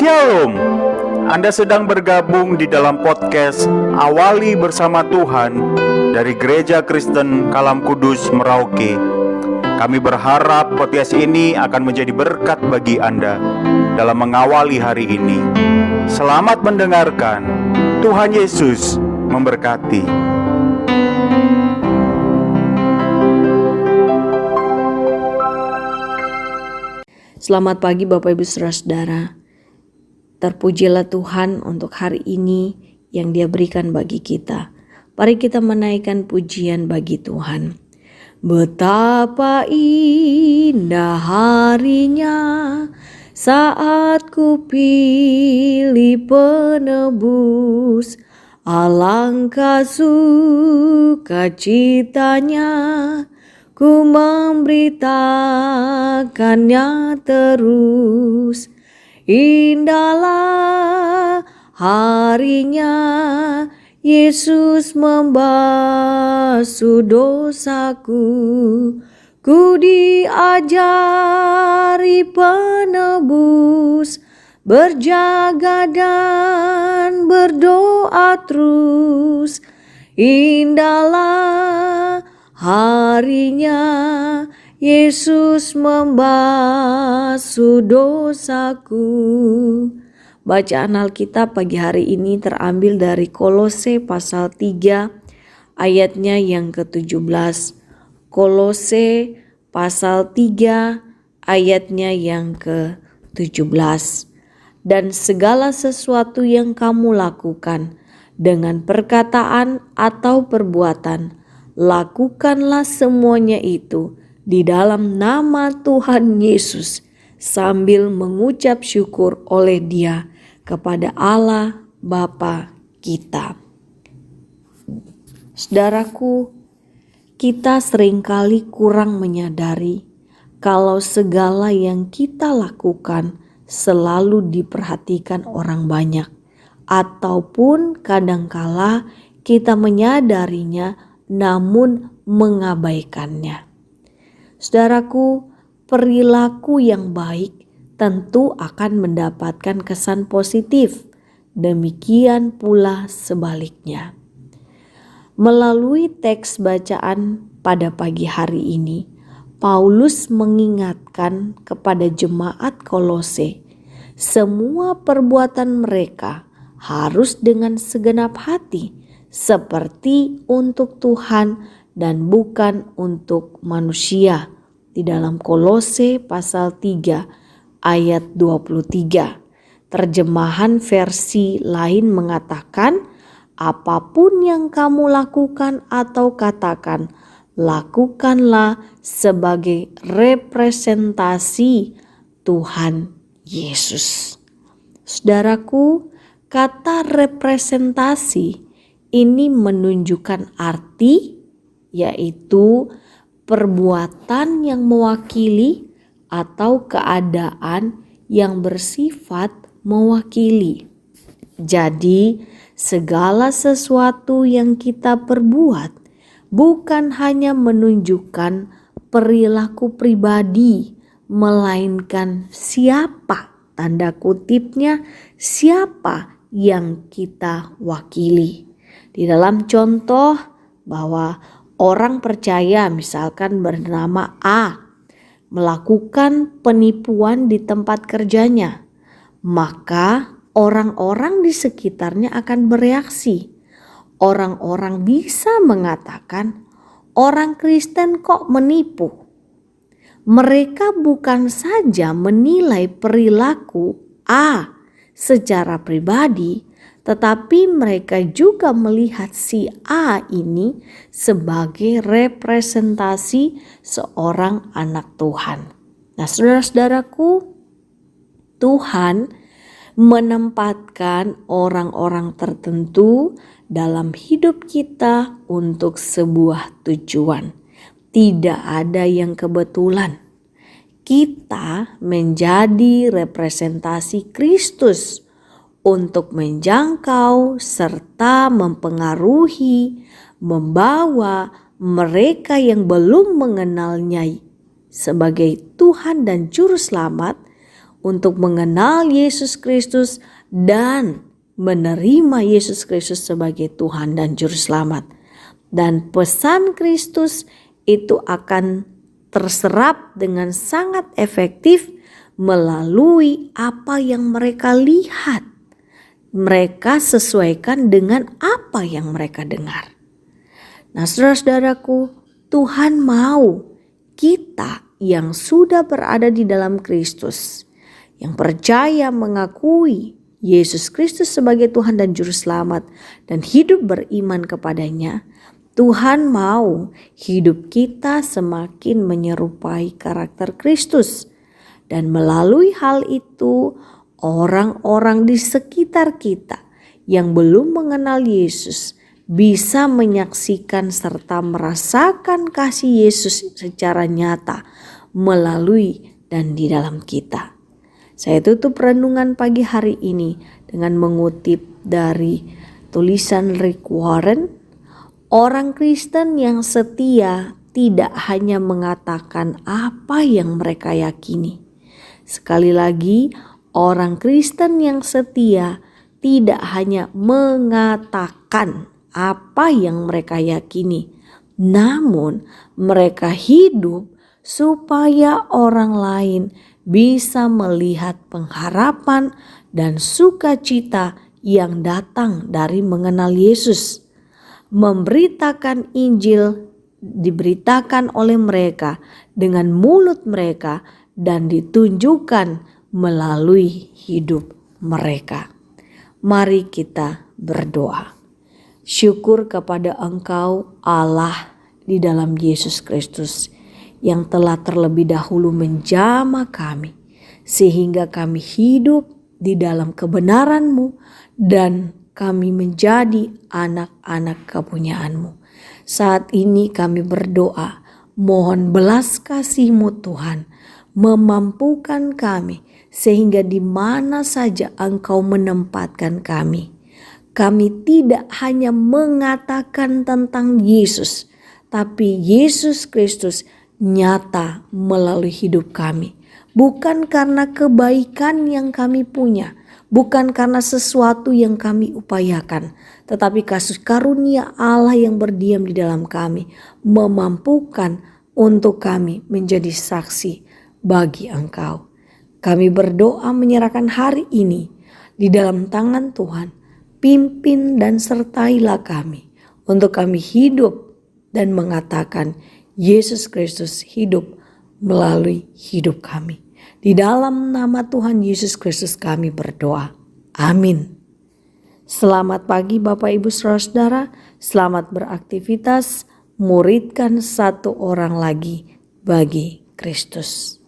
Shalom. Anda sedang bergabung di dalam podcast Awali Bersama Tuhan dari Gereja Kristen Kalam Kudus Merauke. Kami berharap podcast ini akan menjadi berkat bagi Anda dalam mengawali hari ini. Selamat mendengarkan. Tuhan Yesus memberkati. Selamat pagi Bapak Ibu Saudara-saudara. Terpujilah Tuhan untuk hari ini yang Dia berikan bagi kita. Mari kita menaikkan pujian bagi Tuhan. Betapa indah harinya saat ku pilih penebus, alangkah sukacitanya ku memberitakannya terus. Indahlah harinya Yesus membasuh dosaku, ku diajari penebus, berjaga dan berdoa terus. Indahlah harinya Yesus membasuh dosaku. Bacaan Alkitab pagi hari ini terambil dari Kolose pasal 3 ayatnya yang ke-17. Kolose pasal 3 ayatnya yang ke-17. Dan segala sesuatu yang kamu lakukan dengan perkataan atau perbuatan, lakukanlah semuanya itu di dalam nama Tuhan Yesus sambil mengucap syukur oleh Dia kepada Allah Bapa kita. Saudaraku, kita seringkali kurang menyadari kalau segala yang kita lakukan selalu diperhatikan orang banyak, ataupun kadangkala kita menyadarinya namun mengabaikannya. Saudaraku, perilaku yang baik tentu akan mendapatkan kesan positif. Demikian pula sebaliknya. Melalui teks bacaan pada pagi hari ini, Paulus mengingatkan kepada jemaat Kolose, semua perbuatan mereka harus dengan segenap hati, seperti untuk Tuhan dan bukan untuk manusia. Di dalam Kolose pasal 3 ayat 23. Terjemahan versi lain mengatakan, apapun yang kamu lakukan atau katakan, lakukanlah sebagai representasi Tuhan Yesus. Saudaraku, kata representasi ini menunjukkan arti, yaitu perbuatan yang mewakili atau keadaan yang bersifat mewakili. Jadi, segala sesuatu yang kita perbuat bukan hanya menunjukkan perilaku pribadi, melainkan siapa, tanda kutipnya, siapa yang kita wakili. Di dalam contoh bahwa orang percaya misalkan bernama A melakukan penipuan di tempat kerjanya, maka orang-orang di sekitarnya akan bereaksi. Orang-orang bisa mengatakan, orang Kristen kok menipu? Mereka bukan saja menilai perilaku A secara pribadi, tetapi mereka juga melihat si A ini sebagai representasi seorang anak Tuhan. Nah, saudara-saudaraku, Tuhan menempatkan orang-orang tertentu dalam hidup kita untuk sebuah tujuan. Tidak ada yang kebetulan. Kita menjadi representasi Kristus untuk menjangkau serta mempengaruhi, membawa mereka yang belum mengenalnya sebagai Tuhan dan Juru Selamat untuk mengenal Yesus Kristus dan menerima Yesus Kristus sebagai Tuhan dan Juru Selamat. Dan pesan Kristus itu akan terserap dengan sangat efektif melalui apa yang mereka lihat. Mereka sesuaikan dengan apa yang mereka dengar. Nah, saudara-saudaraku, Tuhan mau kita yang sudah berada di dalam Kristus, yang percaya mengakui Yesus Kristus sebagai Tuhan dan Juru Selamat dan hidup beriman kepadanya, Tuhan mau hidup kita semakin menyerupai karakter Kristus. Dan melalui hal itu, orang-orang di sekitar kita yang belum mengenal Yesus bisa menyaksikan serta merasakan kasih Yesus secara nyata melalui dan di dalam kita. Saya tutup renungan pagi hari ini dengan mengutip dari tulisan Rick Warren. Orang Kristen yang setia tidak hanya mengatakan apa yang mereka yakini. Sekali lagi, orang Kristen yang setia tidak hanya mengatakan apa yang mereka yakini, namun mereka hidup supaya orang lain bisa melihat pengharapan dan sukacita yang datang dari mengenal Yesus. Memberitakan Injil diberitakan oleh mereka dengan mulut mereka dan ditunjukkan melalui hidup mereka. Mari kita berdoa. Syukur kepada Engkau Allah di dalam Yesus Kristus yang telah terlebih dahulu menjamah kami sehingga kami hidup di dalam kebenaran-Mu dan kami menjadi anak-anak kepunyaan-Mu. Saat ini kami berdoa, mohon belas kasih-Mu Tuhan, memampukan kami sehingga di mana saja Engkau menempatkan kami. Kami tidak hanya mengatakan tentang Yesus, tapi Yesus Kristus nyata melalui hidup kami. Bukan karena kebaikan yang kami punya, bukan karena sesuatu yang kami upayakan, tetapi kasih karunia Allah yang berdiam di dalam kami memampukan untuk kami menjadi saksi bagi Engkau. Kami berdoa menyerahkan hari ini di dalam tangan Tuhan. Pimpin dan sertailah kami untuk kami hidup dan mengatakan Yesus Kristus hidup melalui hidup kami. Di dalam nama Tuhan Yesus Kristus kami berdoa. Amin. Selamat pagi Bapak Ibu Saudara-saudara. Selamat beraktivitas. Muridkan satu orang lagi bagi Kristus.